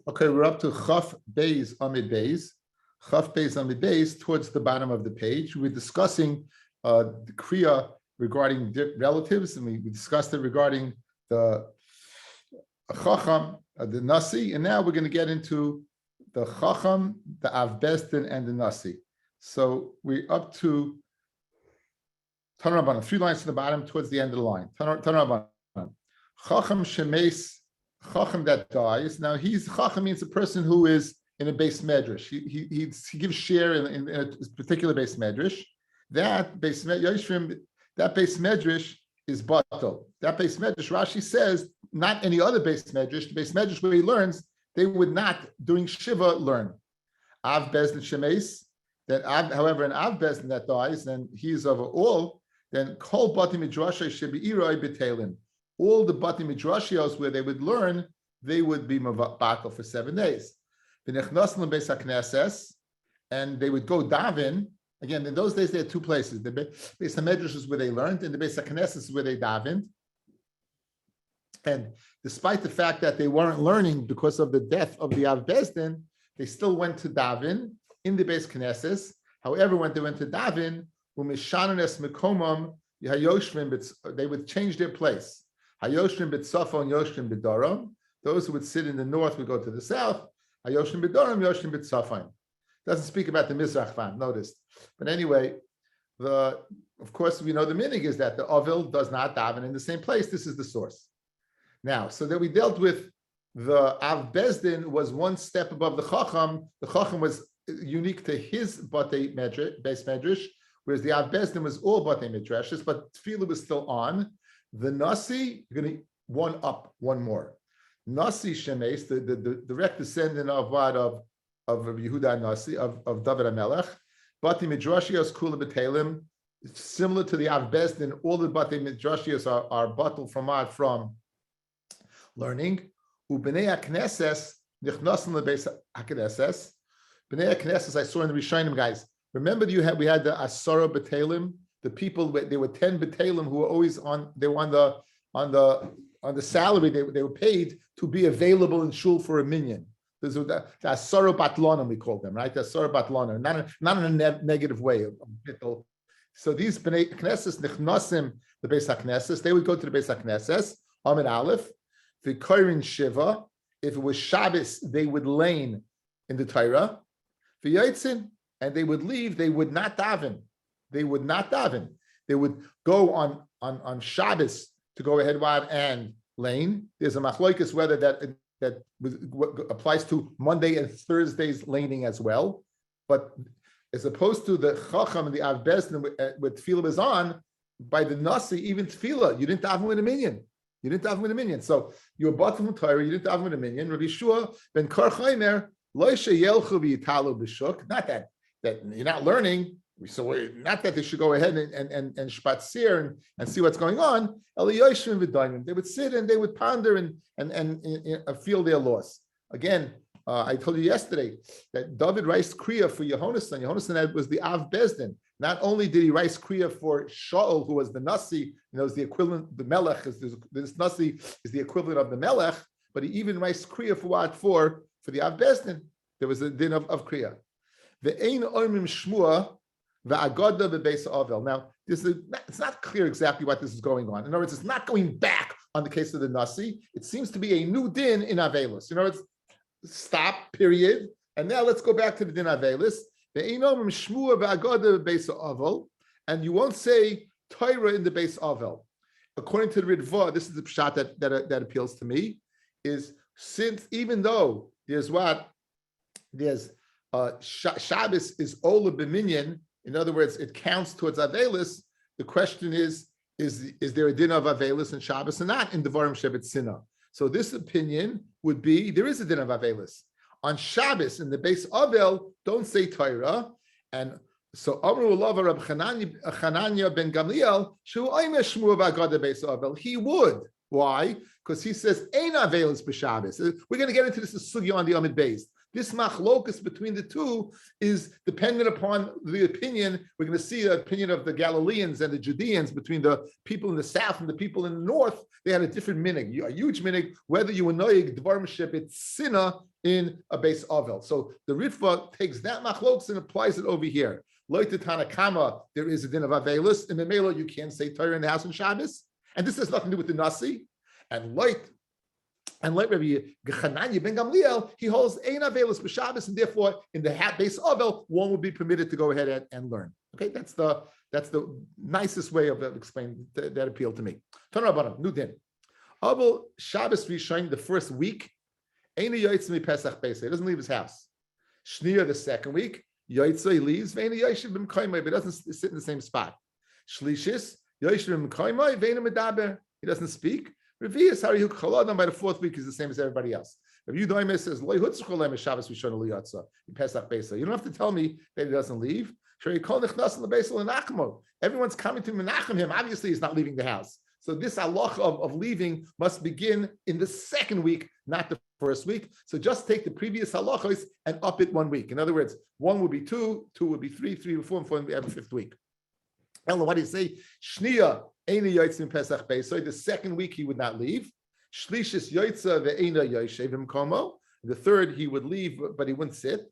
Okay, we're up to Chaf Beis Amid Beis. Chaf Beis Amid Beis, towards the bottom of the page. We're discussing the Kriya regarding relatives, and we discussed it regarding the Chacham, the Nasi, and now we're going to get into the Chacham, the Av Besdin, and the Nasi. So we're up to Tanraban, 3 lines to the bottom, towards the end of the line. Tanraban. Chacham Shemes, Chacham that dies. Now, Chacham means a person who is in a base medrash. He gives share in a particular base medrash. That base medrash is batal. That base medrash, Rashi says, not any other base medrash. The base medrash where he learns, they would not, during Shiva, learn. Av Bezdin Shemes, however, an Av Bezdin that dies, then he's of all, then Kol Bati Midrashay should be Iroi B'Telin. All the Bati Midrashios where they would learn, they would be batal for 7 days. And they would go daven. Again, in those days, they had 2 places. The Beis HaMedrash is where they learned, and the Beis HaKnesses is where they davened. And despite the fact that they weren't learning because of the death of the Av Bezdin, they still went to daven in the Beis Knesses. However, when they went to daven, they would change their place. Hayoshrim b'tzafon and Yoshrim b'daram. Those who would sit in the north would go to the south. Hayoshrim b'daram, Yoshrim b'tzafon. Doesn't speak about the Mizrach fan, notice. But anyway, of course, we know the minig is that the Ovil does not daven in the same place. This is the source. Now, so that we dealt with the Av Bezdin was 1 step above the Chacham. The Chacham was unique to his Batei base medrash, whereas the Av Bezdin was all Batei midrashes, but Tefillah was still on. The Nasi, you're going to 1 up, 1 more. Nasi Shemes, the direct descendant of what of Yehuda Nasi, of David HaMelech. Bati Midrashios Kula B'Telim, similar to the Av Bezdin, all the Bati Midrashios are bottled from learning. U'Bnei HaKnesses, Nichnasim LeBeis HaKnesses. Bnei HaKnesses, I saw in the Rishonim, guys. Remember we had the Asara B'Telim, the people, there were 10 B'Telim who were always on the salary, they were paid to be available in shul for a minyan. There's the Asara Batlanim, we call them, right? The Asara Batlanim, not in a negative way. So these Bnei Knesses, Nichnasim, the Beis HaKnesses, they would go to the Beis HaKnesses, Amid Aleph, the Korin Shiva, if it was Shabbos, they would lane in the Torah, the Yitzin, and they would leave, they would not daven. They would not daven. They would go on Shabbos to go ahead and lane. There's a machloikus whether that applies to Monday and Thursday's laning as well. But as opposed to the Chacham and the Av Bezdin with Tefillah was on, by the Nasi, even Tefillah, you didn't daven with a minyan. You didn't daven with a minyan. So you're bottom of Torah, you didn't daven with a minyan. Rabbi Shua ben Kar Chaimer, Lo sheyelchu v'yitalu b'shuk. Not that you're not learning. So not that they should go ahead and spatzir and see what's going on. They would sit and they would ponder and feel their loss. Again, I told you yesterday that David writes Kriya for Yehonasan. Yehonasan was the Av Bezdin. Not only did he write Kriya for Shaul, who was the Nasi, is the equivalent, the Melech, this Nasi is the equivalent of the Melech, but he even writes Kriya for what? For the Av Bezdin. There was a din of Kriya. The Ein Oimim Shmua, the Agoda Bebeis Ovel. Now, it's not clear exactly what this is going on. In other words, it's not going back on the case of the Nasi. It seems to be a new din in Avelis. In other words, stop, period. And now let's go back to the din Avelis. The Einom Shmua v'Agoda Bebeis Ovel, and you won't say Torah in the Beis Ovel. According to the Ritva, this is the pshat that appeals to me, is since even though there's Shabbos is Ola B'Minyan, in other words, it counts towards Avelis. The question is there a din of Avelis and Shabbos or not in Devarim Shevet Sinah? So this opinion would be there is a din of Avelis. On Shabbos in the Beis Ovel, don't say Torah. And so Amru Lava Rab Chananya ben Gamliel, Shu Oimesh Shmua v'Agoda Beis Ovel. He would. Why? Because he says Ein Avelis b'Shabbos. We're going to get into this sugya on the Amid Beis. This machlokus between the two is dependent upon the opinion. We're going to see the opinion of the Galileans and the Judeans between the people in the south and the people in the north. They had a different minig, a huge minig, whether you were noyig dvarim shebit sinna in a base ovel. So the Ritva takes that machlokus and applies it over here. Loit Tanakama, there is a din of avelus. In the Melo, you can't say Torah in the house on Shabbos. And this has nothing to do with the Nasi. And like Rabbi Gechananya ben Gamliel, he holds ein avelus b'Shabbos, and therefore in the base ovel, one would be permitted to go ahead and learn. Okay, that's the nicest way of explaining that appealed to me. Tana Rabbanan, new din. Avel Shabbos Rishon, the first week, ein yoytz mi Pesach Pesach. He doesn't leave his house. Shniya, the second week, yoytz he leaves. Ve'en yoshev b'mkoymai, but doesn't sit in the same spot. Shlishis yoshev b'mkoymai, ve'en medaber. He doesn't speak. Revius Harihu Chaladan, by the fourth week is the same as everybody else. Rabbi Yudaimah says, Loi Hutzcholem Shabbos Rishon Liyatza, Pesach Pesach. You don't have to tell me that he doesn't leave. Everyone's coming to menachem him. Obviously, he's not leaving the house. So this halach of leaving must begin in the second week, not the first week. So just take the previous halachos and up it 1 week. In other words, 1 would be 2, 2 would be 3, 3 would be 4, and 4 would be every fifth week. Ella, what do you say? Shniya Eina Yotzim Pesach Beisoy. The second week he would not leave. Shlishis Yotza ve'Eina Yoshev Imkomo. The third he would leave, but he wouldn't sit.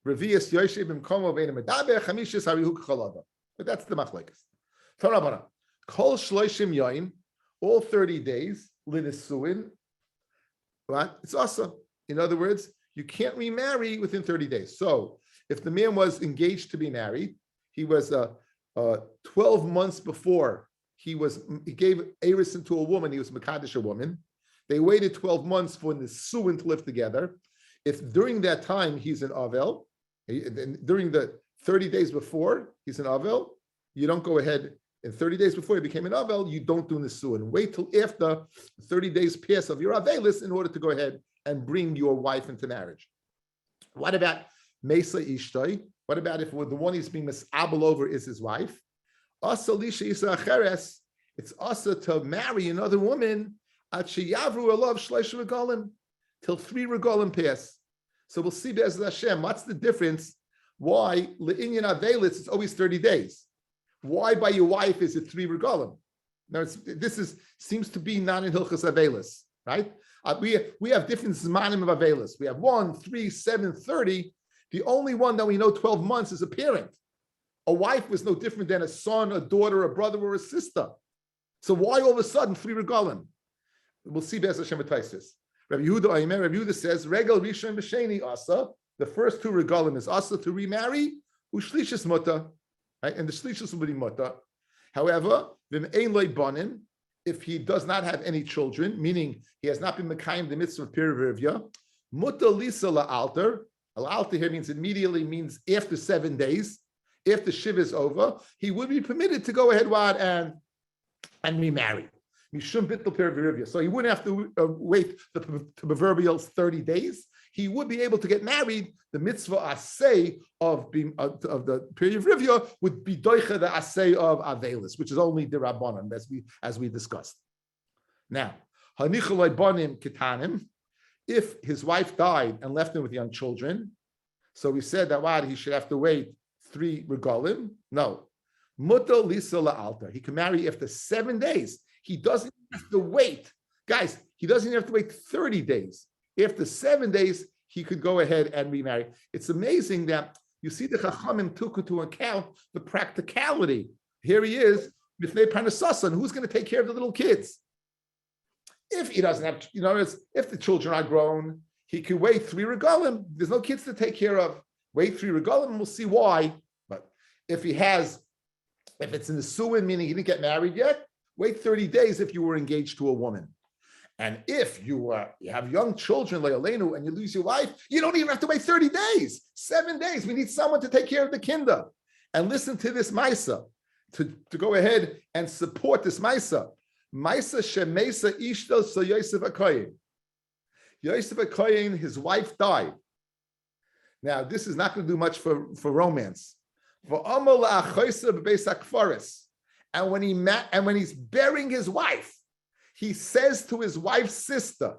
Revius Yoshev Imkomo ve'Eina Medaber. Chamishis Harihu Chalada. But that's the machlekes. Torabana. Kol Shloishim Yoim. All 30 days. Linisuin. Right? It's awesome. In other words, you can't remarry within 30 days. So if the man was engaged to be married, he was 12 months before he gave Erison to a woman, he was Mekadesh a woman. They waited 12 months for the Nisuin to live together. If during that time he's an Avel, during the 30 days before he's an Avel, you don't go ahead, and 30 days before he became an Avel, you don't do Nisuin. Wait till after 30 days pass of your Avelis in order to go ahead and bring your wife into marriage. What about Mesa Ishtoi? What about if the one he's being misabel over is his wife? It's also to marry another woman till 3 regalim pass. So we'll see Be'ez Hashem. What's the difference? Why le'inyan avelis it's always 30 days? Why by your wife is it 3 regalim? Now seems to be not in Hilchas Avelis, right? We have different zmanim of Avelis. We have 1, 3, 7, 30. The only one that we know 12 months is a parent. A wife was no different than a son, a daughter, a brother, or a sister. So why all of a sudden 3 regalim? We'll see Be'ez Hashem Taisis. Rabbi Yehuda says, Regal Rishon B'Sheni Asa. The first 2 regalim is Asa to remarry, Ushlishis Muta, right? And the Shlishis will be Muta. However, V'Me'ein Loi Banim, if he does not have any children, meaning he has not been Mekayim the mitzvah of Pirivivya, Muta Lisa La'alter. Al-Alter here means immediately, means after 7 days. If the shiv is over, he would be permitted to go ahead and remarry. So he wouldn't have to wait the proverbial 30 days. He would be able to get married. The mitzvah asay of the period of rivya would be doicha the asay of avelis, which is only the rabbanon, as we discussed. Now, hanichaloi banim ketanim. If his wife died and left him with young children, so we said that he should have to wait 3 regalim. No. Muta lisa la'alta. He can marry after 7 days. He doesn't have to wait. Guys, he doesn't have to wait 30 days. After 7 days, he could go ahead and remarry. It's amazing that you see the Chachamim took into account the practicality. Here he is, Mifnei Parnasasan. Who's going to take care of the little kids? If he doesn't have, if the children are grown, he could wait 3 regalim. There's no kids to take care of. Wait 3 regalim, and we'll see why. But if it's in the suin, meaning he didn't get married yet, wait 30 days if you were engaged to a woman. And if you have young children, Leolenu, and you lose your wife, you don't even have to wait 30 days. 7 days. We need someone to take care of the kinder. And listen to this Maisa, to go ahead and support this Maisa. Maisa Shemesa Ishto So Yosef Akoyin. Yosef Akoyin, his wife died. Now, this is not going to do much for romance. And when he's burying his wife, he says to his wife's sister,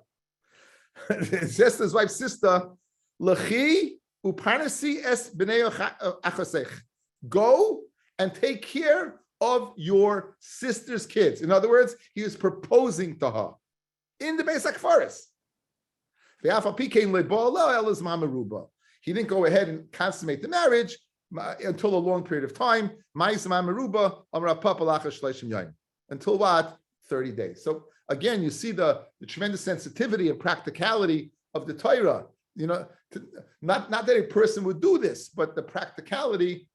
Lechi uparnasi es b'nei achosech. Go and take care of your sister's kids. In other words, he is proposing to her in the Beis HaKfaris. He didn't go ahead and consummate the marriage until a long period of time. Until what? 30 days. So again, you see the tremendous sensitivity and practicality of the Torah. Not that a person would do this, but the practicality.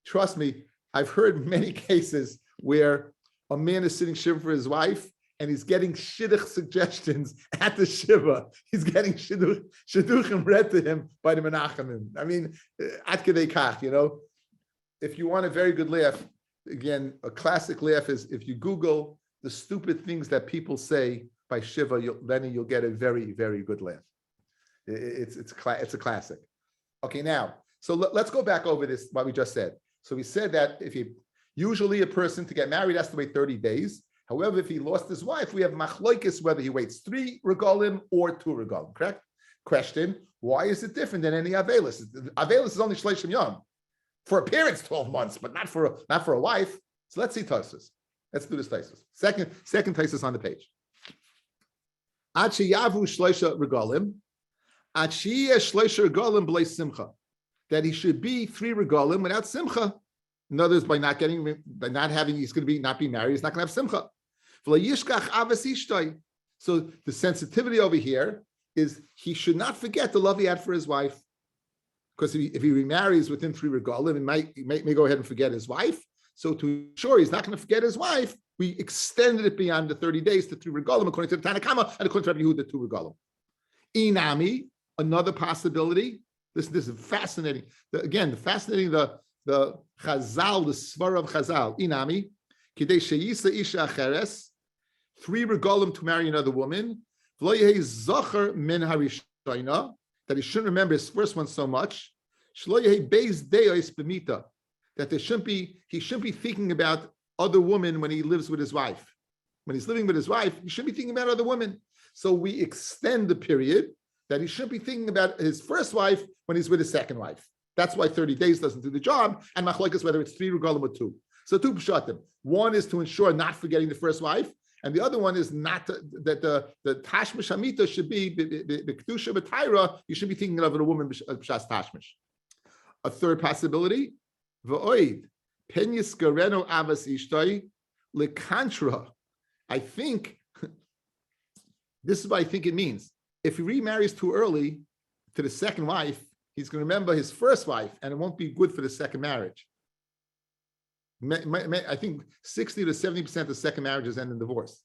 Trust me, I've heard many cases where a man is sitting shiva for his wife and he's getting shidduch suggestions at the shiva. He's getting shidduchim read to him by the menachemim. I mean, ad kedei kach, If you want a very good laugh, again, a classic laugh is if you Google the stupid things that people say by shiva, then you'll get a very, very good laugh. It's a classic. Okay, now, so let's go back over this, what we just said. So we said that usually a person to get married has to wait 30 days. However, if he lost his wife, we have machloikis whether he waits 3 regalim or 2 regalim, correct? Question, why is it different than any avelis? Avelis is only shleishim yom. For a parent's 12 months, but not for a wife. So let's see Tosfos. Let's do this Tosfos. Second Tosfos on the page. Ad sheyavu shleisha regalim, ad sheyeh shleisha regalim b'lei simcha. That he should be 3 regalim without simcha. In other words, by not having, he's going to not be married, he's not going to have simcha. So the sensitivity over here is he should not forget the love he had for his wife. Because if he remarries within 3 regalim, he may go ahead and forget his wife. So to ensure he's not going to forget his wife, we extended it beyond the 30 days to 3 regalim, according to the Tanakama, and according to Rabbi Yehuda, 2 regalim. Inami, another possibility. This is fascinating. The Chazal, the Svar of Chazal. Inami, kidei sheyisa isha acheres, 3 regalim to marry another woman. V'lo yehi zocher min harishayna, that he shouldn't remember his first one so much. Shlo yehi beis deos b'mita, that he shouldn't be thinking about other women when he lives with his wife. When he's living with his wife, he shouldn't be thinking about other women. So we extend the period that he shouldn't be thinking about his first wife when he's with his second wife. That's why 30 days doesn't do the job. And machlokes whether it's 3 regalim or 2. So 2 pshatim. One is to ensure not forgetting the first wife, and the other one is not that the tashmish hamita should be the kedusha b'tayra. You should be thinking of a woman b'shas tashmish. A third possibility, v'oid pen yiskareno avas ishtay lekantra. I think this is what I think it means. If he remarries too early to the second wife, he's going to remember his first wife, and it won't be good for the second marriage. I think 60 to 70% of second marriages end in divorce.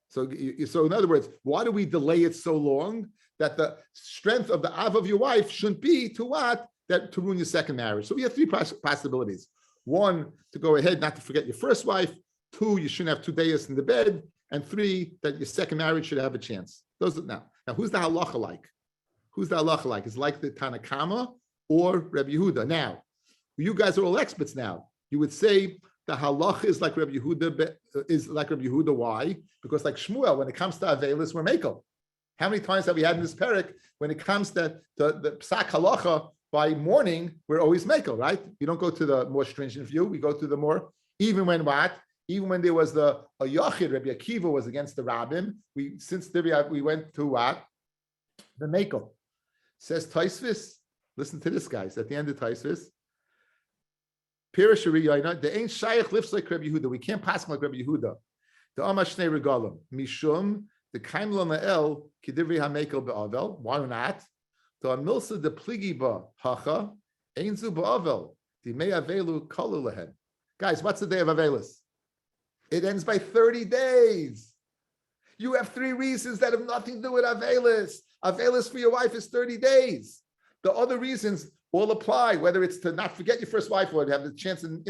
So in other words, why do we delay it so long? That the strength of the av of your wife shouldn't be to what? That to ruin your second marriage. So we have 3 possibilities. 1, to go ahead, not to forget your first wife. 2, you shouldn't have 2 days in the bed. And 3, that your second marriage should have a chance. Those are now who's the halacha like? Who's the halacha like? Is like the Tanakama or Rabbi Yehuda? Now, you guys are all experts now. You would say the halacha is like Rabbi Yehuda. Why? Because like Shmuel, when it comes to Avelis, we're Mekel. How many times have we had in this parak, when it comes to the psak halacha, by morning, we're always Mekel, right? We don't go to the more stringent view. We go to the more, even when there was a Yochid, Rabbi Akiva was against the Rabbim. We went to what? The Mekel. Says Tosfos, listen to this, guys, at the end of Tosfos. Pirish Riyayna, the ain't Shaykh lifts like Rabbi Yehuda. We can't pass like Rabbi Yehuda. The Amashnei Regalim. Mishum, the Kaimla Ma'el, Kidivri HaMekel Be'avel. Why not? The Amilsa de Pligi Ba Hacha, Ainzu Be'avel. The Mei Avelu Kalu Lehen. Guys, what's the day of Avelis? It ends by 30 days. You have 3 reasons that have nothing to do with Avelis. Avelis for your wife is 30 days. The other reasons all apply, whether it's to not forget your first wife or to have the chance in,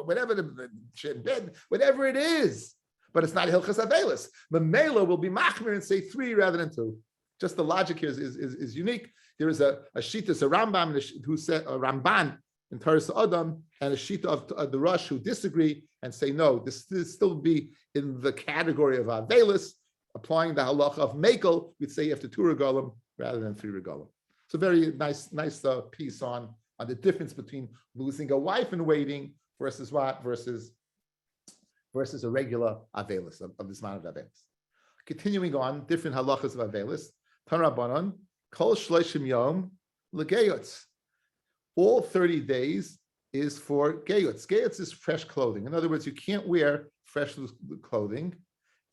whatever, in bed, whatever it is. But it's not Hilchas Avelis. Mamela will be machmir and say 3 rather than 2. Just the logic here is unique. There is a Shitas, a Rambam, who said, a Ramban in Taras Adam, and a Shita of the Rush who disagree and say, no, this still be in the category of Avelis. Applying the halacha of Mekel, we'd say you have to 2 regalim rather than 3 regalim. It's a very nice piece on the difference between losing a wife in waiting versus what versus a regular avelis of this amount of avelis. Continuing on, different halachas of avelis. Tanrabanan kol shloshim yom legeyotz. All 30 days is for geyotz. Geyotz is fresh clothing. In other words, you can't wear fresh clothing.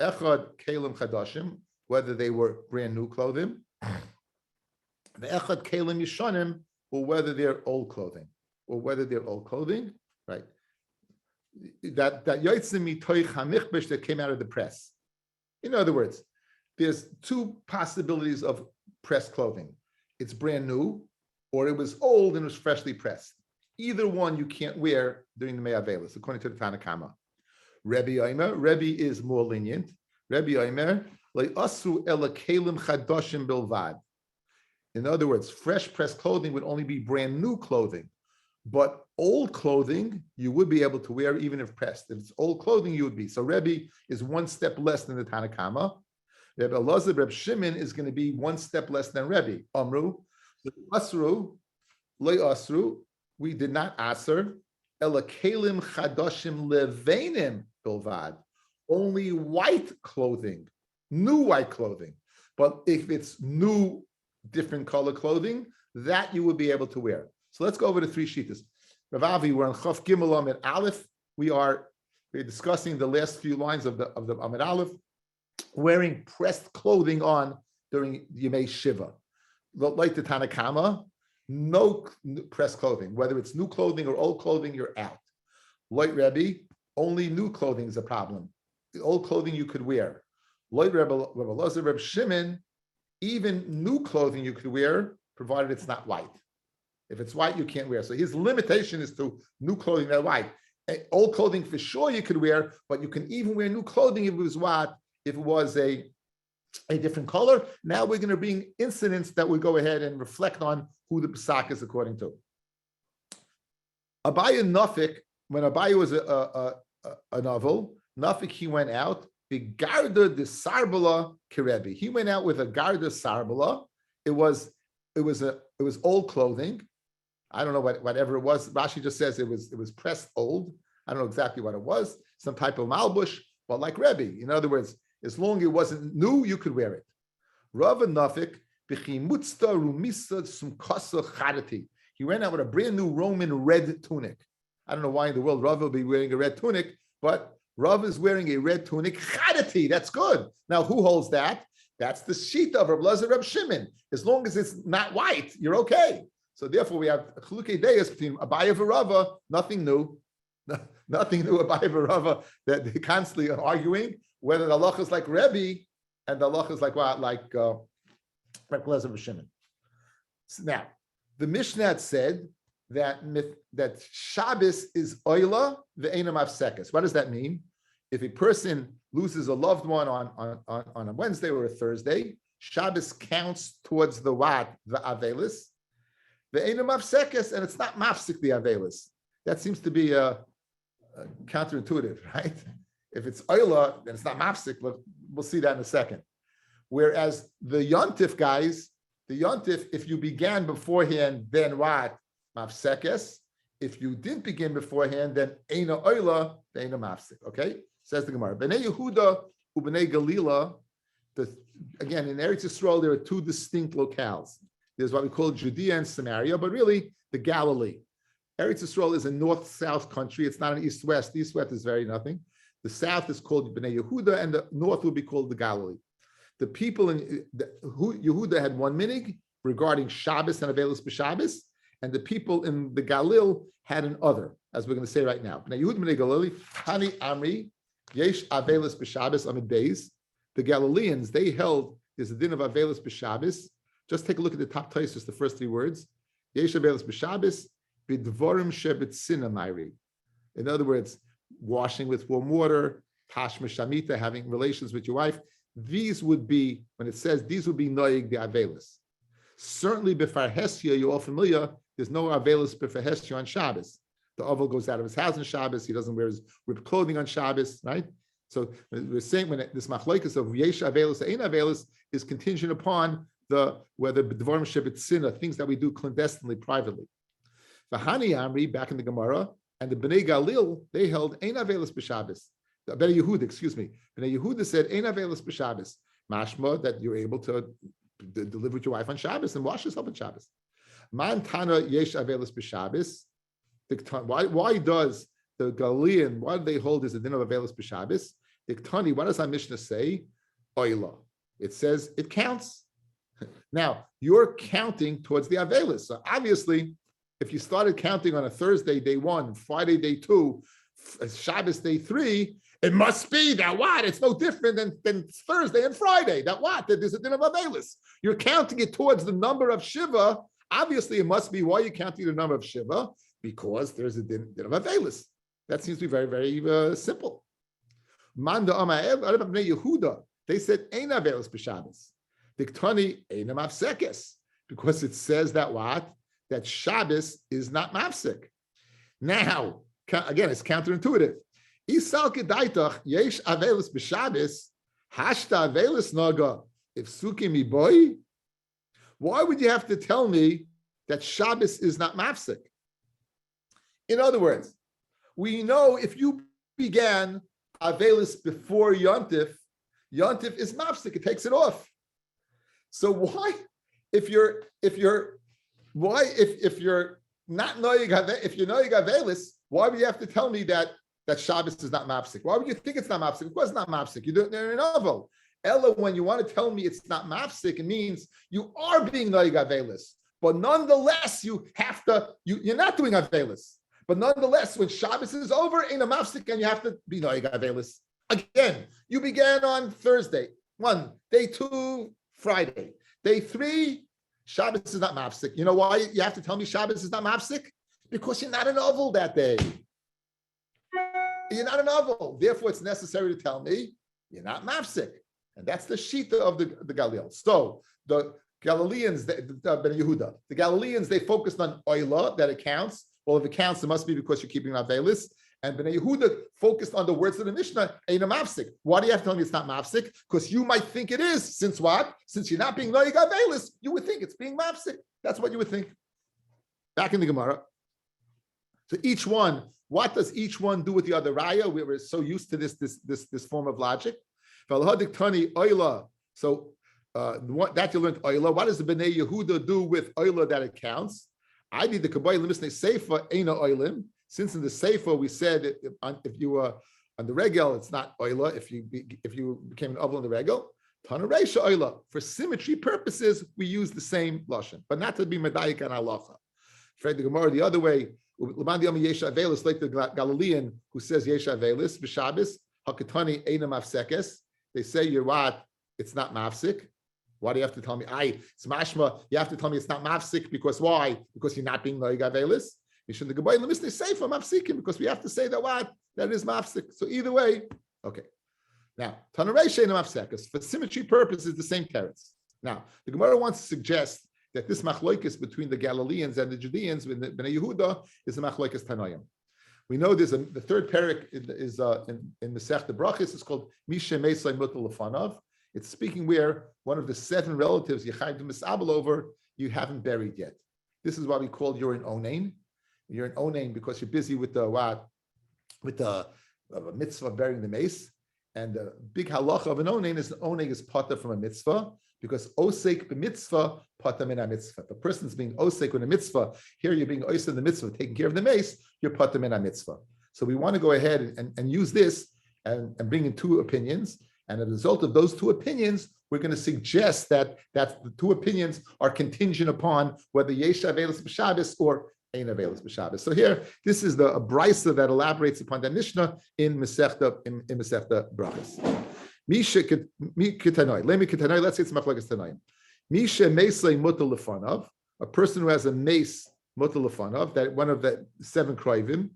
Echad kelim chadashim, whether they were brand new clothing. The echad kelim yishanim, or whether they're old clothing, right? That yotzim mitoich hamichbesh that came out of the press. In other words, there's two possibilities of pressed clothing. It's brand new, or it was old and was freshly pressed. Either one you can't wear during the Me'avelis, according to the Tanakama. Rebbe is more lenient. Rebbe Omer, le'asu ela kelim chadoshim bilvad. In other words, fresh pressed clothing would only be brand new clothing, but old clothing you would be able to wear even if pressed. If it's old clothing, you would be. So Rebbe is one step less than the Tanakama. Rebbe Elazar, Rebbe Shimon is going to be one step less than Rebbe. Amru, le'asru, we did not asr, ela kelim chadoshim levenim bilvad. Only white clothing, new white clothing. But if it's new, different color clothing, that you would be able to wear. So let's go over the three shittas. Rav Avi, we're on Chaf Gimel Amid Aleph. We're discussing the last few lines of the Amid Aleph. Wearing pressed clothing on during Yemei Shiva. Like the Tanakama, no pressed clothing. Whether it's new clothing or old clothing, you're out. Like Rebbe, only new clothing is a problem. The old clothing you could wear. Like Rebbe Elazar, Rebbe Shimon, even new clothing you could wear, provided it's not white. If it's white, you can't wear. So his limitation is to new clothing that white. Old clothing for sure you could wear, but you can even wear new clothing if it was what? If it was a different color. Now we're going to bring incidents that we go ahead and reflect on who the Pesach is according to. Abaye Nafik, when Abaye was a novel, Nafik, he went out, the Garda de Sarbala Kirebi. He went out with a Garda Sarbala. It was old clothing. I don't know whatever it was. Rashi just says it was pressed old. I don't know exactly what it was. Some type of malbush, but like Rebbe. In other words, as long as it wasn't new, you could wear it. Rav Nafik, he ran out with a brand new Roman red tunic. I don't know why in the world Rav will be wearing a red tunic, but Rav is wearing a red tunic. Chadati, that's good. Now, who holds that? That's the sheet of Rabbi Elazar, Reb Shimon. As long as it's not white, you're okay. So therefore, we have a chalukei deis between Abaye and Rava, nothing new. Nothing new Abaye and Rava, that they constantly are arguing whether the halacha is like Rebbe and the halacha is like what? Like Rabbi Elazar, Reb Shimon. So now, the Mishnah said that Shabbos is oila ve'ena mafsekes. What does that mean? If a person loses a loved one on a Wednesday or a Thursday, Shabbos counts towards the what? The avelis. Ve'ena mafsekes, and it's not mafsik the avelis. That seems to be counterintuitive, right? If it's oila, then it's not mafsik, but we'll see that in a second. Whereas the yontif guys, if you began beforehand, then what? Mafsekes. If you didn't begin beforehand, then eina oila, eina mafsik. Okay, says the Gemara. Bnei Yehuda u'Bnei Galila. Again, in Eretz Yisrael, there are two distinct locales. There's what we call Judea and Samaria, but really the Galilee. Eretz Yisrael is a north-south country. It's not an east-west. East-west is very nothing. The south is called Bnei Yehuda, and the north would be called the Galilee. The people in Yehuda had one minig regarding Shabbos and Avelis b'Shabbos, and the people in the Galil had an other, as we're going to say right now. Bnei Yehuda b'Nei Galili, Hani Amri, Yesh Avelis b'Shabbos Amid Beis. The Galileans, they held there's a din of Avelis b'Shabbos. Just take a look at the top taisus, the first three words. Yesh Avelis b'Shabbos, b'dvorim shebet sinamayri. In other words, washing with warm water, tashma shamita, having relations with your wife. These would be, when it says these would be noig the avelis. Certainly befar hesya, you're all familiar, there's no avelis befar hesya on Shabbos. The oval goes out of his house on Shabbos, he doesn't wear his ripped clothing on Shabbos, right? So we're saying when this machlokes of yesh avelis, ein avelis is contingent upon whether Dvarim Shebetzina, things that we do clandestinely, privately. V'hani Amri, back in the Gemara, and the Bnei Galil, they held Ein Avelis B'Shabbos. Bnei Yehuda, excuse me. Bnei Yehuda said Ein Avelis B'Shabbos. Mashma, that you're able to deliver with your wife on Shabbos and wash yourself on Shabbos. Man Tana Yesh Avelis B'Shabbos. Why does the Galilean, why do they hold is the din of Avelis B'Shabbos? Diktani, what does our Mishnah say? Oila. It says it counts. Now, you're counting towards the Avelis. So obviously, if you started counting on a Thursday, day 1, Friday, day 2, Shabbos, day 3, it must be that what? It's no different than Thursday and Friday. That what? That there's a din of Avelis. You're counting it towards the number of Shiva. Obviously, it must be why you're counting the number of Shiva, because there's a din of Avelis. That seems to be very, very simple. Manda Amaev, Bnei Yehuda, they said, Ein Avelis B'Shabbos. Diktani, Ein Mafsekes. Because it says that what? That Shabbos is not mafsik. Now, again, it's counterintuitive. Isal kedaitach yesh avelis b'Shabbos, hashta avelis naga if suki mi boy. Why would you have to tell me that Shabbos is not mafsik? In other words, we know if you began avelis before Yontif, Yontif is mafsik; it takes it off. So why, if you're not noyig, if you're noyig avelis, why would you have to tell me that Shabbos is not mafsik? Why would you think it's not mafsik? Of course, it's not mafsik. You do it in novel. Ella, when you want to tell me it's not mafsik, it means you are being noyig avelis, but nonetheless you have to. You're not doing avelis, but nonetheless, when Shabbos is over, ain't a mafsik, and you have to be noyig avelis. Again, you began on Thursday, 1, day 2, Friday, day 3. Shabbos is not mafsik. You know why you have to tell me Shabbos is not mafsik? Because you're not an oval that day. You're not an oval. Therefore, it's necessary to tell me you're not mafsik. And that's the shita of the Galil. So the Galileans, Bnei Yehuda, the Galileans, they focused on oila, that it counts. Well, if it counts, it must be because you're keeping avelis. And Bnei Yehuda focused on the words of the Mishnah, ain't a mafsik. Why do you have to tell me it's not mafsik? Because you might think it is. Since what? Since you're not being noyig avelis, you would think it's being mafsik. That's what you would think. Back in the Gemara. So each one, what does each one do with the other raya? We were so used to this form of logic. So that you learned oila. What does the Bnei Yehuda do with oila that it counts? I need the Kabbalah Mishneh Seifa Eina Oilim. Since in the Seifa we said if you were on the regel, it's not oila. If you became an oval on the regel, Tana Reisha oila. For symmetry purposes, we use the same lashon, but not to be medayik and halacha. Fred the Gemara the other way. Like the Galilean who says Yesha Avelis b'Shabbos Hakatani Eina Mafsekes. They say you're what? It's not mafsik. Why do you have to tell me? It's mashma. You have to tell me it's not mafsik because why? Because you're not being noig avelis. You shouldn't go. Let me say for mafsikim because we have to say that what? That is mafsik. So either way, okay. Now Tanarei Sheina Mafsekes for symmetry purposes the same teretz. Now the Gemara wants to suggest that this machloikis between the Galileans and the Judeans with the Bnei Yehuda is a machloikis Tanoim. We know there's the third parak is in Masech the Brachis. It's called Misha Meisai Mutal Lefanav. It's speaking where one of the 7 relatives you had to misabel over you haven't buried yet. This is why we call you're an onain. You're an onain because you're busy with the mitzvah of burying the mace. And the big halacha of an onain is pata from a mitzvah. Because osek b'mitzvah, pata min mitzvah. If a person's being osek with a mitzvah, here you're being osek in the mitzvah, taking care of the mace, you're pata min mitzvah. So we want to go ahead and use this and bring in 2 opinions. And as a result of those 2 opinions, we're going to suggest that the 2 opinions are contingent upon whether yesh avelis b'Shabbos or ein avelis b'Shabbos. So here, this is a brisa that elaborates upon the Mishnah in Masechta Brachos. Misha Ketanoi. Let's say it's Machlokes Tanoim. Misha Meisei Mutal Lefanav, a person who has a mace Mutal Lefanav, that one of the 7 kroivim,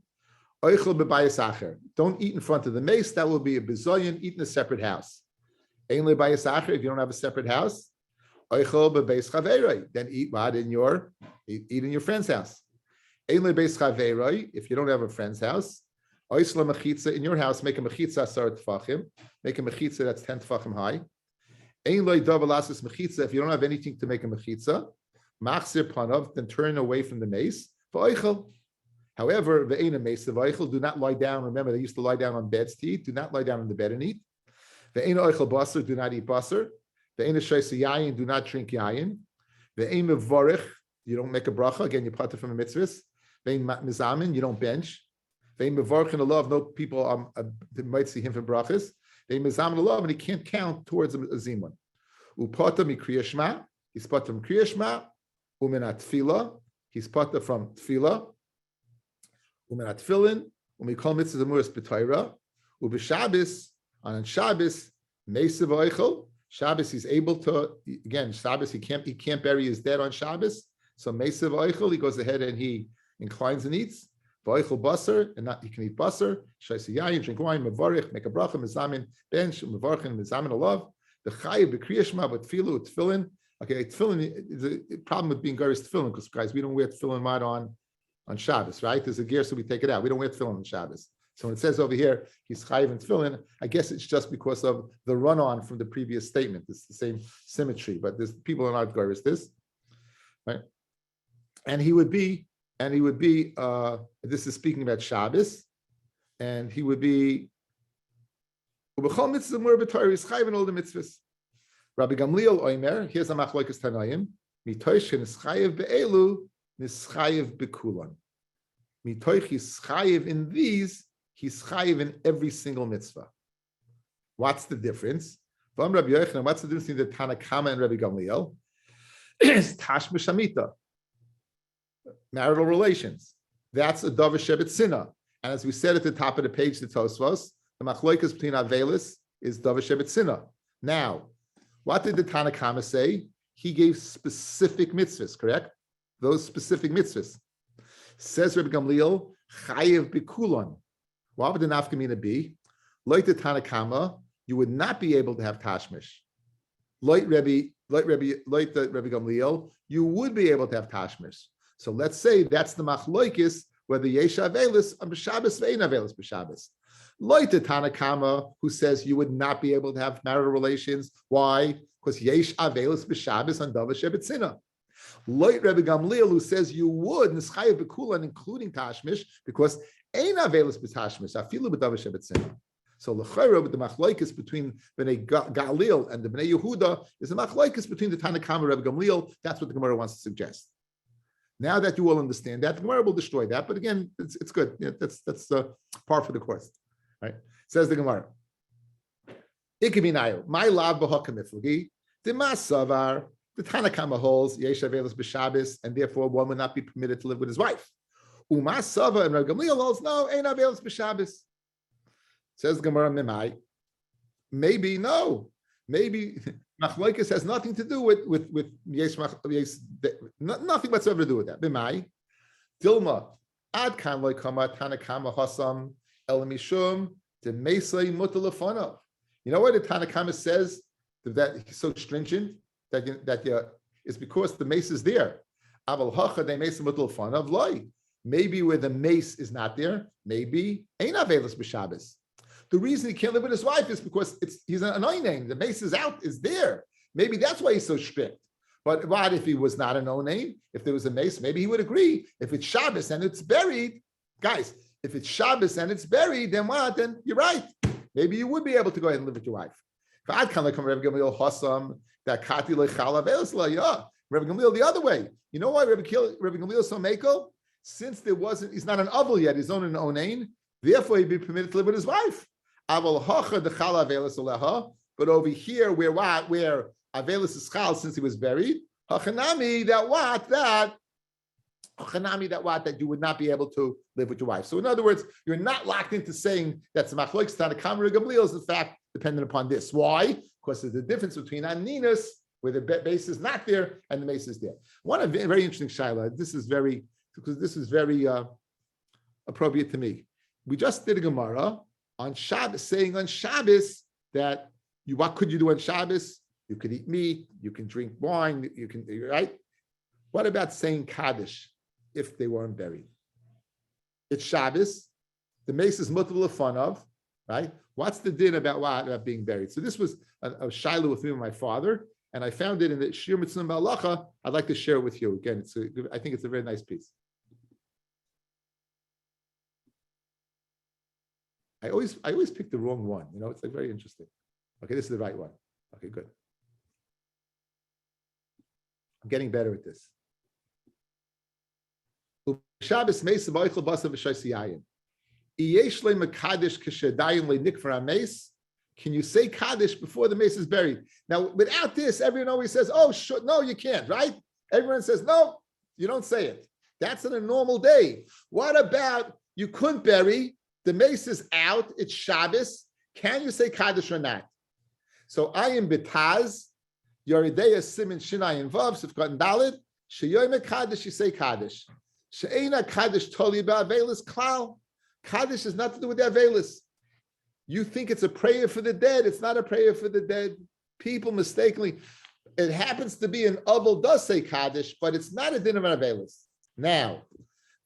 Oichel B'bayis Acher. Don't eat in front of the mace. That will be a bizoyin. Eat in a separate house. Ein Lebayis Acher. If you don't have a separate house, Oichel B'beis Chaveiroi. Then eat what in your friend's house. Ein Lebayis Chaveiroi. If you don't have a friend's house. Oisla mechitza in your house, make a mechitza asar tefachim, make a mechitza that's 10 tefachim high. Ein loy davar lasas mechitza. If you don't have anything to make a mechitza, machzir panav, then turn away from the mace. V'oichel. However, ve'ena mace v'oichel. Do not lie down. Remember, they used to lie down on beds to eat. Do not lie down on the bed and eat. Ve'ena oichel basar. Do not eat basar. Ve'ena shaisa yayin. Do not drink yayin. Ve'ena vorich. You don't make a bracha. Again, you part from a mitzvah. Ve'ena mizamin. You don't bench. Ve'ena mevorich in love. No people might see him from brachas. Ve'ena mizamin love, and he can't count towards a zimun. Upata mikriya shma. He's pata from kriya shma. Umenat tefillah. He's pata from tefillah. Umenat tefillin. Umikol mitzvah zemuras b'toira. Ub'Shabbos, on Shabbos, meisav oichel. Shabbos, he's able to, again, Shabbos, he can't bury his dead on Shabbos. So meisav oichel, he goes ahead and he inclines and eats. V'oichel basar, and not, he can eat basar. Shaisa yayin, drink wine, mevarich, make a bracha, mezamin, bench, mevarchin, mezamin alav. The chayiv, b'kriya shma, but tefillin. Okay, tefillin is a problem with being garis tefillin, because guys, we don't wear tefillin mat on Shabbos, right? There's a gear, so we take it out. We don't wear tefillin on Shabbos. So when it says over here, he's chayiv and tefillin, I guess it's just because of the run-on from the previous statement. It's the same symmetry, but there's people are not garis this, right? And he would be, this is speaking about Shabbos, and he would be, ubechol mitzvah more b'torah, he's chayiv in all the mitzvahs. Rabbi Gamliel Oimer, here's a machlokes Tanaim, mitoich nischayev be'elu, nischayev bekulan. Mitoich is chayev in these, he's chayev in every single mitzvah. What's the difference? From Rabbi Yochanan, what's the difference between the Tanakama and Rabbi Gamliel? It's tash mishamita, marital relations. That's a davar shebet sina. And as we said at the top of the page, the Tosfos, the machlokes between avelis is davar shebet sina. Now, what did the Tanakama say? He gave specific mitzvahs, correct? Those specific mitzvahs. Says Rabbi Gamliel, chayev bikulan. What would the nafkamina be? Like the Tanakama, you would not be able to have tashmish. Like Rabbi Gamliel, you would be able to have tashmish. So let's say that's the machlokes whether yesh avelis on b'Shabbos ve'ein avelis b'Shabbos. Like the Tanakama, who says you would not be able to have marital relations. Why? Because yesh avelis b'Shabbos on davar shebet sina. Like Rabbi Gamliel, who says you would nischayev bekulan, including tashmish, because ein avelis b'tashmish afilu b'davar shebet sina. So l'chayra, with the machlokes between Bnei Galil and the Bnei Yehuda is a machlokes between the Tanakama and Rabbi Gamliel. That's what the Gemara wants to suggest. Now that you all understand that, the Gemara will destroy that. But again, it's good. Yeah, that's par for the course. Right? Says the Gemara. Ikibinayo, my lav b'hakamiflugi, the masavar, the Tanakama holds yesh avelis b'Shabbos, and therefore one would not be permitted to live with his wife. Umasava and Rabbi Gamliel holds no, ain't avelis b'Shabbos. Says the Gemara Mimai. Maybe no. Maybe machlokes has nothing to do with yesh, nothing whatsoever to do with that. Mimai. Dilma ad kan loy kama Tanakama hasam el mishum de mesay mutalafana. You know why the Tanakama says that he's so stringent that it's because the mace is there. Aval hacha de mesay mutalafana v'loy. Maybe where the mace is not there, maybe ain't avelis b'Shabbos. The reason he can't live with his wife is because he's an onain. The mace is out, is there. Maybe that's why he's so strict. But what if he was not an onain? If there was a mace, maybe he would agree. If it's Shabbos and it's buried, guys, if it's Shabbos and it's buried, then what? Then you're right. Maybe you would be able to go ahead and live with your wife. Rabbi Gamliel the other way. You know why Rabbi Gamliel is so mekel? Since he's not an aval yet, he's only an onain. Therefore, he'd be permitted to live with his wife. But over here, where avelis is chal since he was buried, hachanami that you would not be able to live with your wife. So in other words, you're not locked into saying that's the machlokes Tanakama or Gamliel is in fact dependent upon this. Why? Because there's a difference between aninas, where the base is not there, and the mace is there. One very interesting shaila. This is very appropriate to me. We just did a Gemara on Shabbos, saying on Shabbos that what could you do on Shabbos? You could eat meat, you can drink wine, you can, right? What about saying Kaddish if they weren't buried? It's Shabbos, the mace is multiple fun of, right? What's the din about being buried? So this was a Shiloh with me and my father, and I found it in the Shir Mitzvah Malacha. I'd like to share it with you. Again, I think it's a very nice piece. I always pick the wrong one. It's like very interesting. Okay, this is the right one. Okay, good. I'm getting better at this. Shabbos Mesa Ba'Ichel Basav V'Shaisiyayin. Iyesh Le Mekadesh K'Shedayim Le Nikvar HaMeis. Can you say Kaddish before the mace is buried? Now, without this, everyone always says, "Oh, no, you can't," right? Everyone says, "No, you don't say it." That's on a normal day. What about you couldn't bury? The mace is out. It's Shabbos. Can you say Kaddish or not? So I am B'taz. Yorideya Simin Shinai and Vav Sifkat and Dalid. Sheyoyme Kaddish. You say Kaddish. She'ena Kaddish Toli Ba'Avelis Klal. Kaddish has nothing to do with the Avelis. You think it's a prayer for the dead. It's not a prayer for the dead. People mistakenly, it happens to be an Avel does say Kaddish, but it's not a din of an Avelis. Now,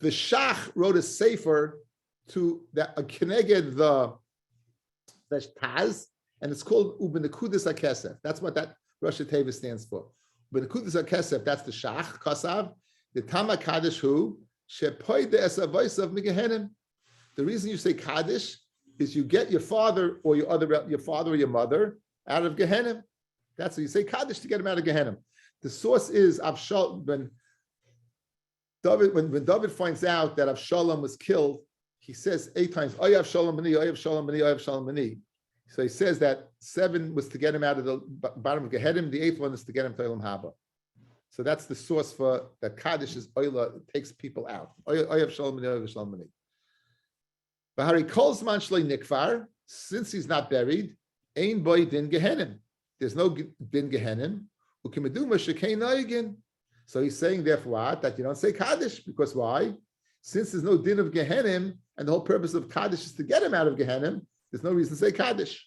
the Shach wrote a sefer to that Keneged the Taz, and it's called Ubenekudis HaKesef. That's what that Rosh Teva stands for. Ubenekudis HaKesef, that's the Shach, Kasav. The Tama Kaddish who? Shepoy de Esavoisav Migehenim. The reason you say Kaddish is you get your father or your mother out of Gehenna. That's what you say Kaddish to get him out of Gehenna. The source is Avshalom. When David finds out that Avshalom was killed, he says 8 times, Oy Avshalom b'ni, Oy Avshalom b'ni, Oy Avshalom b'ni. So he says that 7 was to get him out of the bottom of Gehenna, the 8th one is to get him to Olam Haba. So that's the source for that Kaddish is Oyla, it takes people out. Oy Avshalom b'ni, Oy Avshalom b'ni. Bahari calls Manshlei Nikvar, since he's not buried, Ein boy din Gehenim. There's no din Gehenim. Ukimeduma shekei noigin. So he's saying, therefore, what? That you don't say Kaddish. Because why? Since there's no din of Gehenim, and the whole purpose of Kaddish is to get him out of Gehenim, there's no reason to say Kaddish.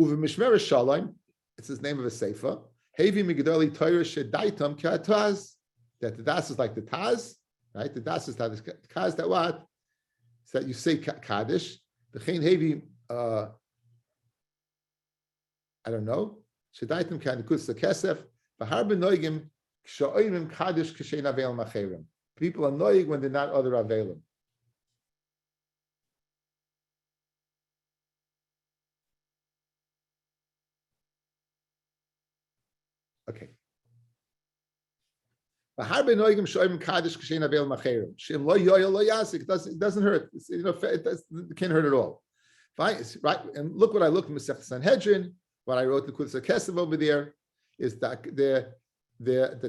Uve Mishmer Shalom, it's his name of a sefer. Hevi Migdali Torah Shedaitam K'ataz. That the das is like the Taz, right? The das is that the Kaz that what? So that you say Kaddish, the Chain Hevi, I don't know, Shedaitim Kanikus Kesef, Bahar Benoigim, Kshoimim Kaddish Kishain Avel Macherim. People are noig when they're not other Avelim. Okay. It doesn't hurt. It can't hurt at all. Fine, right? And look what I looked in Masechet Sanhedrin. What I wrote in the Kutz Kesef over there is that the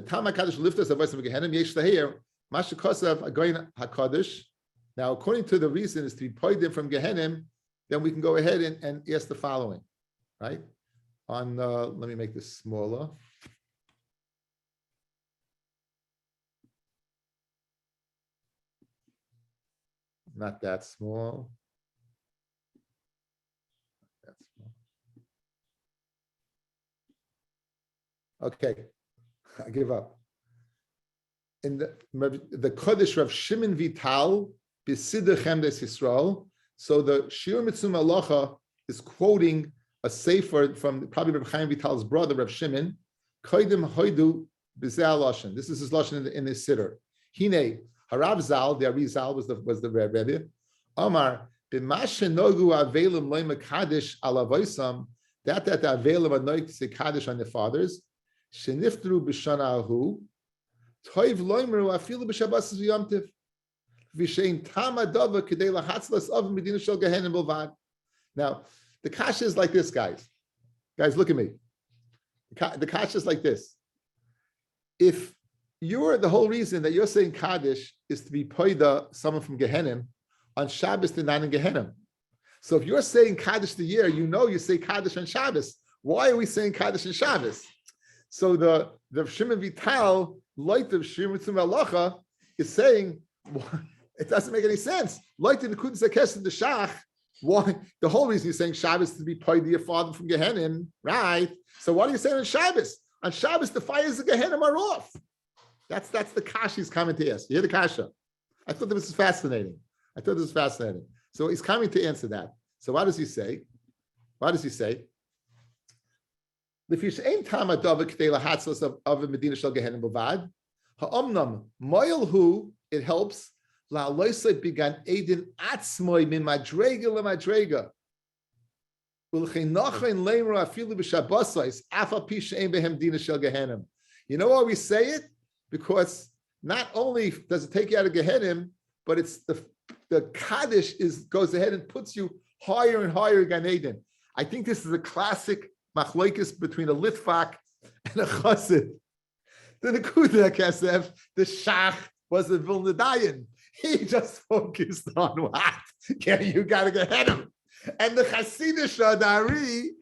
Tama Kaddish liftas of voice of Gehenim Yesh Lahir Masha Kosav Agoyin Hakadosh. Now, according to the reason is to be pointed from Gehenim, then we can go ahead and ask the following, right? On let me make this smaller. Not that small. Not that small. Okay, I give up. In the Kodesh Rav Shimon Vital, B'Siddur Chemdes Yisrael. So the Shir Mitzvah Malacha is quoting a sefer from probably Rav Chaim Vital's brother Rav Shimon. Koidim Hoidu B'Zeh Lashon. This is his lashon in his siddur. Hine. Harav Zal, the Ari Zal was the Rebbe. Omar, b'mashe nogu avelim loy mekadesh alavoisam. That the avelim are noig to say kaddish on their fathers. Sheniftru b'shana ahu. Toiv loymeru afilu b'shabbos v'yomtiv. V'shein tam adova k'dei lahatzlas of medina shel gehenim b'lvad. Now, the kasha is like this, guys. Guys, look at me. The kasha is like this. If the whole reason that you're saying Kaddish is to be poida someone from Gehenim, on Shabbos they're not in Gehenim. So if you're saying Kaddish the year, you say Kaddish on Shabbos. Why are we saying Kaddish on Shabbos? So the Shimon Vital, light of Shir Mitzvah Malacha, is saying, well, it doesn't make any sense. Light in the Kudus HaKesef in the Shach, why? The whole reason you're saying Shabbos is to be poida your father from Gehenim, right? So what are you saying on Shabbos? On Shabbos, the fires of Gehenim are off. That's the kasha he's coming to ask. You hear the kasha? I thought this was fascinating. So he's coming to answer that. So what does he say? If you say Tama Dava K'dei Lahatzos of a Medina Shel Gehenim Bavad, Ha'omnam Moyelhu, it helps. La Loisay began Aiden Atzmoy min Madrega la Madrega. You know why we say it? Because not only does it take you out of Gehenim, but it's the Kaddish goes ahead and puts you higher and higher in Gan Eden. I think this is a classic machlokes between a Litvak and a Chassid. The Nekuda Kesef, the Shach was a Vilna Dayan. He just focused on what? You got to get him. And the Hasidic Shadari,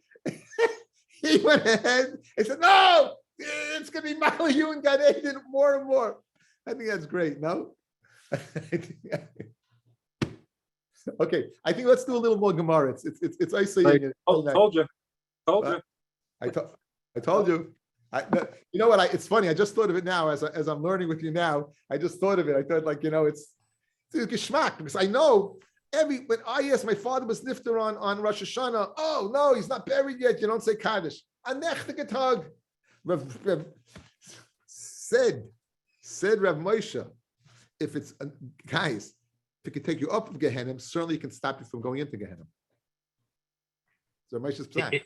he went ahead and said, no, it's going to be Malayu and Gan Eden more and more. I think that's great, no? Okay, I think let's do a little more Gemara. It's isolating. Told you. I told you. You know what? It's funny. I just thought of it now as I'm learning with you now. I just thought of it. I thought it's geschmack, because I know when I asked, my father was nifter on Rosh Hashanah. Oh no, he's not buried yet. You don't say Kaddish. Anechtikatag. Said Rav Moshe, if it's guys, if it can take you up of Gehenim, certainly it can stop you from going into Gehenim. So Moshe's plan.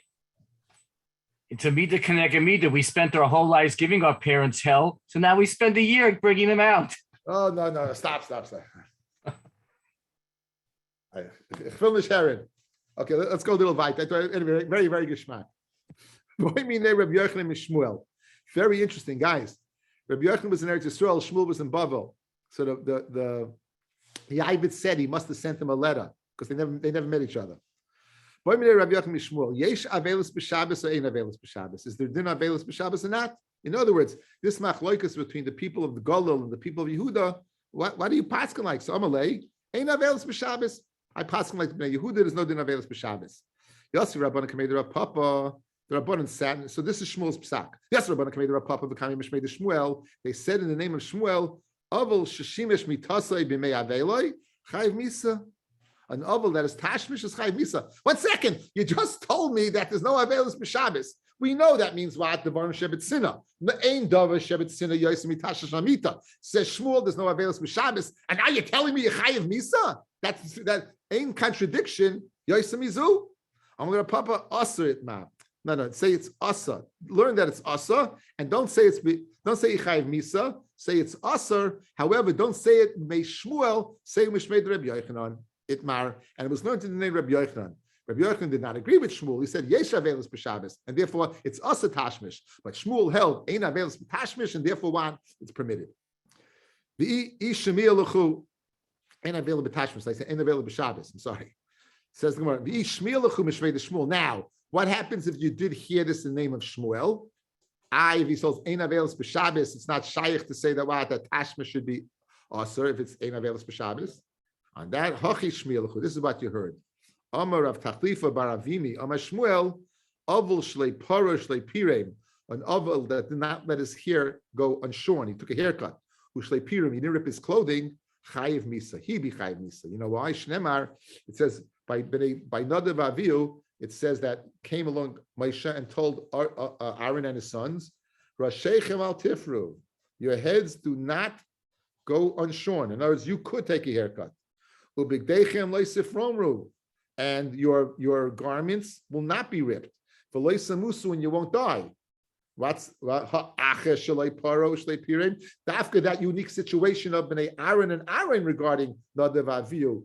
To meet the Kenegah, we spent our whole lives giving our parents hell, so now we spend a year bringing them out. Oh no! Stop! Okay, let's go a little weiter. Anyway, very, very geschmack. Very interesting, guys. Rabbi Yochanan was in Eretz Yisrael, Shmuel was in Bavel. So the Yavit said he must have sent him a letter because they never met each other. Is there din avelus b'Shabbos or not? In other words, this machloikus between the people of the Golil and the people of Yehuda, what do you paskin like? So Amalei, ain't avelus b'Shabbos. I paskin like Bnei Yehuda. There's no din avelus b'Shabbos. Yossi Rabbanan kamei the Rav Papa. The Rabbanan sat. So this is Shmuel's psak. Yes, Rabbanan kamei the Rav Papa v'kamei mishmei the Shmuel. They said in the name of Shmuel, Aval sheshimesh mitasei b'mei aveloi chayv misa. An oval that is tashmish is chayv misa. 1 second, you just told me that there's no avelus b'Shabbos. We know that means what? The Varn Shebet Sina. Ain't Dava Shebet Sina Yosem Mitasha Shamita. Says Shmuel, there's no avelus b'Shabbos, and now you're telling me chayiv misa? That ain't contradiction. Yosem Mizu. I'm going to papa asa it ma. No. Say it's asa. Learn that it's asa, and don't say chayiv misa. Say it's asa. However, don't say it Mei Shmuel. Say Mishmei Rabbi Yochanan. Itmar, and it was learned in the name of Rabbi Yochanan. Rabbi Yochanan did not agree with Shmuel. He said Yesh avelus b'Shabbos, and therefore it's asa tashmish. But Shmuel held ain't avelus b'tashmish, and therefore what? It's permitted. The ishemiyah luchu ain't avelus b'tashmish. I said ain't avelus b'Shabbos. I'm sorry. Says the Gemara. The ishemiyah luchu mishvei the Shmuel. Now, what happens if you did hear this in the name of Shmuel? If he says ain't avelus b'Shabbos, it's not shaykh to say that that tashmish should be asa if it's ain't avelus b'Shabbos. On that, hachi shmiyah luchu. This is what you heard. Amar of Tachlifa Baravimi, Amar Shmuel, Avil Shlei Paro Shlei Pirem, an Avil that did not let his hair go unshorn. He took a haircut. Who Shlei Pirem, he didn't rip his clothing. Chayiv Misa, he be Chayiv Misa. You know why? Shnemar, it says by Nadav Avihu, it says that came along Moshe and told Aaron and his sons, Rasheichem al Tifru, your heads do not go unshorn. In other words, you could take a haircut. Ubigdeichem leisifromru. And your garments will not be ripped. And you won't die. Dafka, that unique situation of Bnei Aaron and Aaron regarding Nadav Avihu.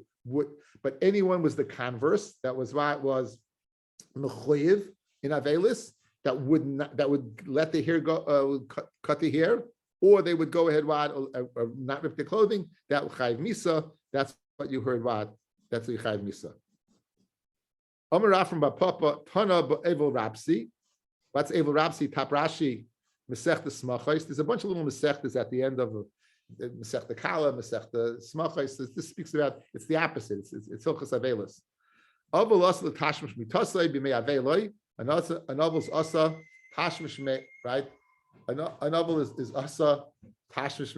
But anyone was the converse. That was what was mechoyev in Avelis that would let the hair go, cut the hair, or they would go ahead or not rip the clothing. That would chayiv misa. That's what you heard. That's the chayiv misa. Amar from Bapapa Tana Evil Rapsi. What's Evil Rapsi? Tap Rashi Masechta Smachos. There's a bunch of little Masechtas at the end of Masechta Kala, Masechta Smachos. This speaks about it's the opposite. It's Hilchos Avelis. Avol Asa Tashmish Mitasei B'mei Aveloi. Anovel's Asa Tashmish Me. Right. Anovel is Asa Tashmish.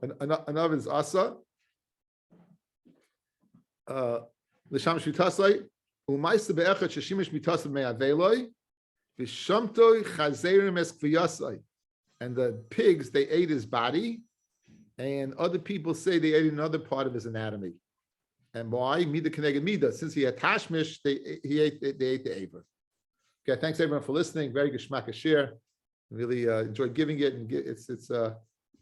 Anovel is Asa. L'sham Shmitasei. Umayse be'echad sheshimish mitasei me'aveloi Vishamtoi chazerim es kviyasai. And the pigs, they ate his body, and other people say they ate another part of his anatomy. And why? Mida keneged mida. Since he had tashmish, they ate the aver. Okay, thanks everyone for listening. Very geschmack share. Really enjoyed giving it, and it's